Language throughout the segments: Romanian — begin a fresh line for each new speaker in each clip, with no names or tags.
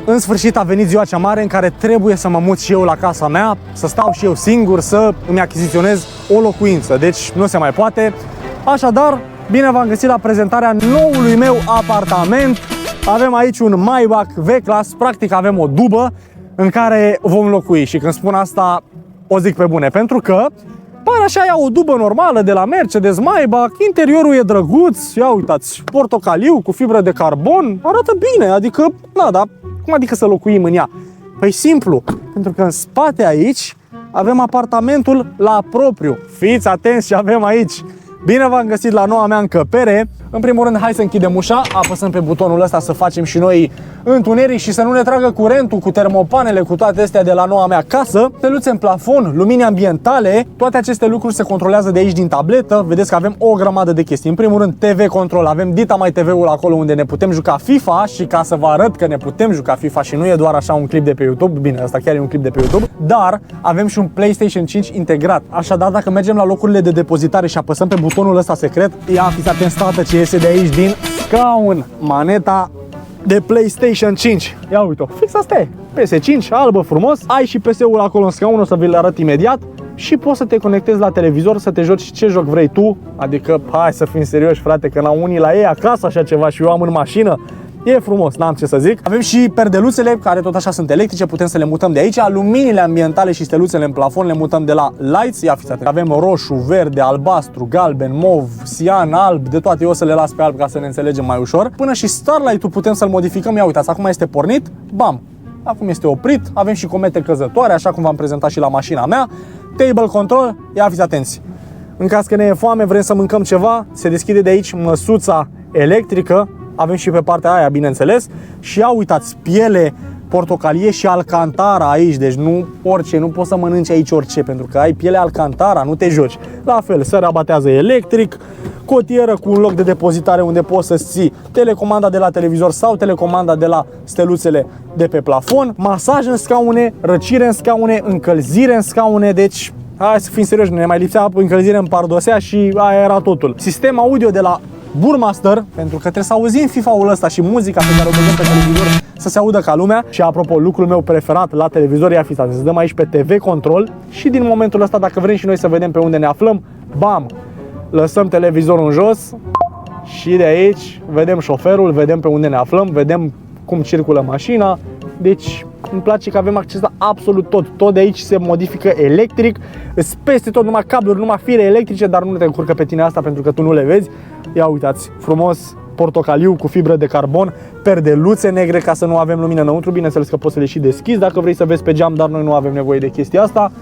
În sfârșit a venit ziua cea mare în care trebuie să mă mut și eu la casa mea, să stau și eu singur, să îmi achiziționez o locuință. Deci nu se mai poate. Așadar, bine v-am găsit la prezentarea noului meu apartament. Avem aici un Maybach V-Class, practic avem o dubă în care vom locui. Și când spun asta, o zic pe bune, pentru că pare așa, ea o dubă normală de la Mercedes Maybach, interiorul e drăguț, ia uitați, portocaliu cu fibră de carbon, arată bine, adică, na, da, cum adică să locuim în ea? Păi simplu, pentru că în spate aici avem apartamentul la propriu. Fiți atenți ce avem aici! Bine v-am găsit la noua mea încăpere. În primul rând, hai să închidem ușa, apăsăm pe butonul ăsta să facem și noi întuneric și să nu ne tragă curentul cu termopanele, cu toate astea de la noua mea casă. Steluțe în plafon, lumini ambientale, toate aceste lucruri se controlează de aici din tabletă. Vedeți că avem o grămadă de chestii. În primul rând, TV control, avem Dita Mai TV-ul acolo unde ne putem juca FIFA și ca să vă arăt că ne putem juca FIFA și nu e doar așa un clip de pe YouTube, bine, asta chiar e un clip de pe YouTube, dar avem și un PlayStation 5 integrat. Așadar, dacă mergem la locurile de depozitare și apăsăm pe butonul ăsta secret, ia fiți atenți, tată, ce iese de aici din scaun, maneta de PlayStation 5. Ia uite-o, fix asta e, PS5, albă frumos, ai și PS-ul acolo în scaun, o să vi-l arăt imediat și poți să te conectezi la televizor, să te joci ce joc vrei tu, adică hai să fim serioși, frate, că la unii la ei acasă așa ceva și eu am în mașină. E frumos, n-am ce să zic. Avem și perdeluțele, care tot așa sunt electrice, putem să le mutăm de aici. Luminile ambientale și steluțele în plafon le mutăm de la Lights. Ia fiți atenți. Avem roșu, verde, albastru, galben, mov, cian, alb, de toate. Eu o să le las pe alb ca să ne înțelegem mai ușor. Până și Starlight-ul putem să-l modificăm. Ia uitați, acum este pornit, bam! Acum este oprit, avem și comete căzătoare, așa cum v-am prezentat și la mașina mea. Table control, ia fiți atenți. În caz că ne e foame, vrem să mâncăm ceva, se deschide de aici măsuța electrică. Avem și pe partea aia, bineînțeles. Și ia uitați, piele portocalie și alcantara aici. Deci nu orice, nu poți să mănânci aici orice, pentru că ai piele alcantara, nu te joci. La fel, se rabatează electric. Cotieră cu un loc de depozitare unde poți să-ți ții telecomanda de la televizor sau telecomanda de la steluțele de pe plafon. Masaj în scaune, răcire în scaune, încălzire în scaune. Deci hai să fim serioși, ne mai lipsea încălzire în pardosea și aia era totul. Sistem audio de la Burmaster, pentru că trebuie să auzim FIFA-ul ăsta și muzica pe care o vedem pe televizor să se audă ca lumea. Și apropo, lucrul meu preferat la televizor, ia fiți atenți, să dăm aici pe TV control și din momentul ăsta, dacă vrem și noi să vedem pe unde ne aflăm, bam, lăsăm televizorul în jos și de aici vedem șoferul, vedem pe unde ne aflăm, vedem cum circulă mașina. Deci îmi place că avem acces la absolut tot. Tot de aici se modifică electric, îți peste tot numai cabluri, numai fire electrice, dar nu te încurcă pe tine asta pentru că tu nu le vezi. Ia uitați, frumos, portocaliu cu fibră de carbon, perdeluțe negre ca să nu avem lumină înăuntru. Bineînțeles că poți să le și deschizi dacă vrei să vezi pe geam, dar noi nu avem nevoie de chestia asta.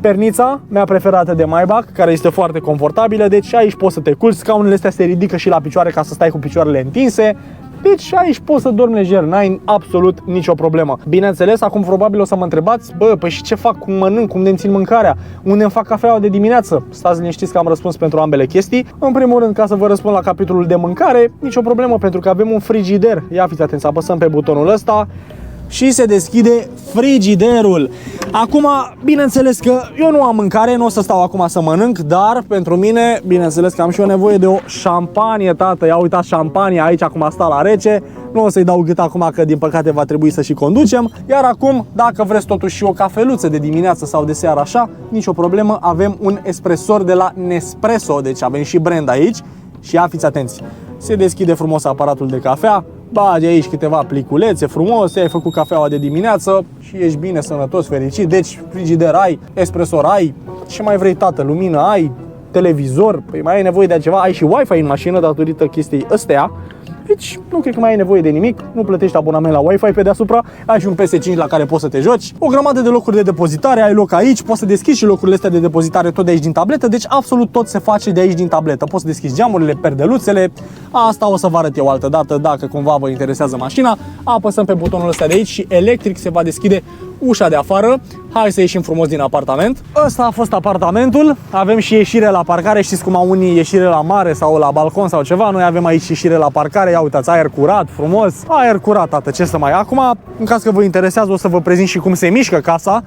Pernița mea preferată de Maybach, care este foarte confortabilă, deci aici poți să te culci, scaunele astea se ridică și la picioare ca să stai cu picioarele întinse. Deci aici poți să dormi lejer, n-ai absolut nicio problemă. Bineînțeles, acum probabil o să mă întrebați, bă, păi și ce fac, cum mănânc, cum ne țin mâncarea, unde îmi fac cafeaua de dimineață? Stați liniștiți că am răspuns pentru ambele chestii. În primul rând, ca să vă răspund la capitolul de mâncare, nicio problemă, pentru că avem un frigider. Ia fiți atenți, apăsăm pe butonul ăsta și se deschide frigiderul. Acum, bineînțeles că eu nu am mâncare, nu o să stau acum să mănânc, dar pentru mine, bineînțeles că am și eu nevoie de o șampanie, tată. Ia uitați, șampania aici acum sta la rece. Nu o să-i dau gât acum că din păcate va trebui să și conducem. Iar acum, dacă vreți totuși și o cafeluță de dimineață sau de seară așa, nicio problemă, avem un espresor de la Nespresso, deci avem și brand aici. Și ia fiți atenți, se deschide frumos aparatul de cafea, bagi aici câteva pliculețe frumos, ai făcut cafeaua de dimineață și ești bine, sănătos, fericit. Deci frigider ai, espresor ai, ce mai vrei, tată, lumină ai, televizor, păi mai ai nevoie de ceva, ai și Wi-Fi în mașină datorită chestiei astea. Deci nu cred că mai ai nevoie de nimic, nu plătești abonament la Wi-Fi pe deasupra, ai și un PS5 la care poți să te joci, o grămadă de locuri de depozitare, ai loc aici, poți să deschizi și locurile astea de depozitare tot de aici din tabletă, deci absolut tot se face de aici din tabletă. Poți să deschizi geamurile, perdeluțele, asta o să vă arăt eu altă dată dacă cumva vă interesează mașina. Apăsăm pe butonul ăsta de aici și electric se va deschide ușa de afară. Hai să ieșim frumos din apartament. Ăsta a fost apartamentul. Avem și ieșire la parcare. Știți cum au unii ieșire la mare sau la balcon sau ceva? Noi avem aici ieșire la parcare. Ia uitați, aer curat, frumos. Aer curat, tată, ce să mai... Acum, în caz că vă interesează, o să vă prezint și cum se mișcă casa.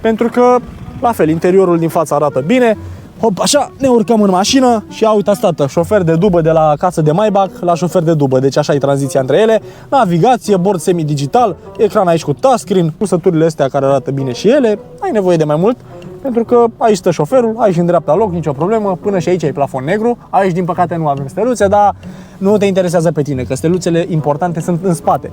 Pentru că, la fel, interiorul din față arată bine. Hop, așa, ne urcăm în mașină și ia uitați, tată, șofer de dubă de la casă de Maybach la șofer de dubă, deci așa e tranziția între ele. Navigație, bord semi-digital, ecran aici cu touchscreen, cusăturile astea care arată bine și ele, ai nevoie de mai mult. Pentru că aici stă șoferul, aici în dreapta loc, nicio problemă, până și aici e plafon negru. Aici, din păcate, nu avem steluțe, dar nu te interesează pe tine, că steluțele importante sunt în spate.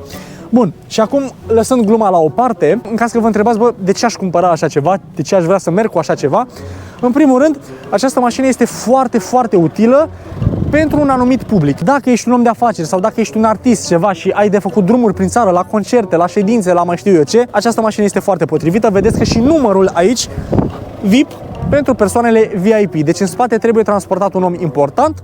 Bun, și acum, lăsând gluma la o parte, în caz că vă întrebați, bă, de ce aș cumpăra așa ceva, de ce aș vrea să merg cu așa ceva, în primul rând, această mașină este foarte, foarte utilă pentru un anumit public. Dacă ești un om de afaceri sau dacă ești un artist ceva și ai de făcut drumuri prin țară, la concerte, la ședințe, la mai știu eu ce, această mașină este foarte potrivită. Vedeți că și numărul aici, VIP, pentru persoanele VIP. Deci în spate trebuie transportat un om important.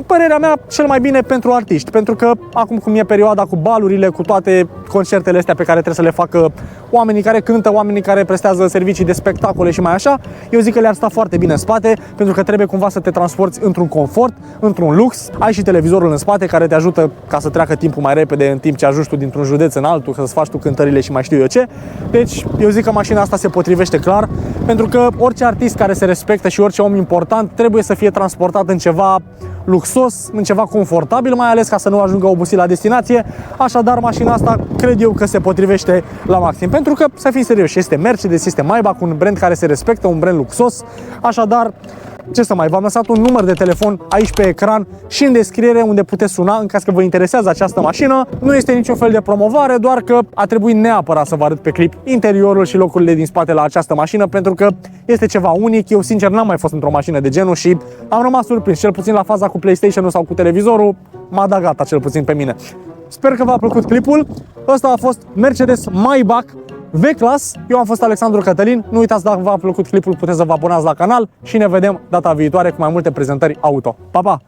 Părerea mea, cel mai bine pentru artiști, pentru că acum cum e perioada cu balurile, cu toate concertele astea pe care trebuie să le facă oamenii care cântă, oamenii care prestează servicii de spectacole și mai așa, eu zic că le-ar sta foarte bine în spate, pentru că trebuie cumva să te transporti într-un confort, într-un lux. Ai și televizorul în spate care te ajută ca să treacă timpul mai repede în timp ce ajungi tu dintr-un județ în altul, să-ți faci tu cântările și mai știu eu ce. Deci eu zic că mașina asta se potrivește clar, pentru că orice artist care se respectă și orice om important trebuie să fie transportat în ceva luxos, în ceva confortabil, mai ales ca să nu ajungă obosit la destinație. Așadar, mașina asta cred eu că se potrivește la maxim. Pentru că, să fim serioși, este Mercedes, este Maybach, un brand care se respectă, un brand luxos. Așadar, ce să mai, v-am lăsat un număr de telefon aici pe ecran și în descriere unde puteți suna în caz că vă interesează această mașină. Nu este niciun fel de promovare, doar că a trebuit neapărat să vă arăt pe clip interiorul și locurile din spate la această mașină, pentru că este ceva unic. Eu, sincer, n-am mai fost într-o mașină de genul și am rămas surprins, cel puțin la faza cu PlayStation-ul sau cu televizorul, m-a dat gata, cel puțin pe mine. Sper că v-a plăcut clipul. Ăsta a fost Mercedes Maybach V-Class. Eu am fost Alexandru Cătălin. Nu uitați, dacă v-a plăcut clipul, puteți să vă abonați la canal și ne vedem data viitoare cu mai multe prezentări auto. Pa, pa!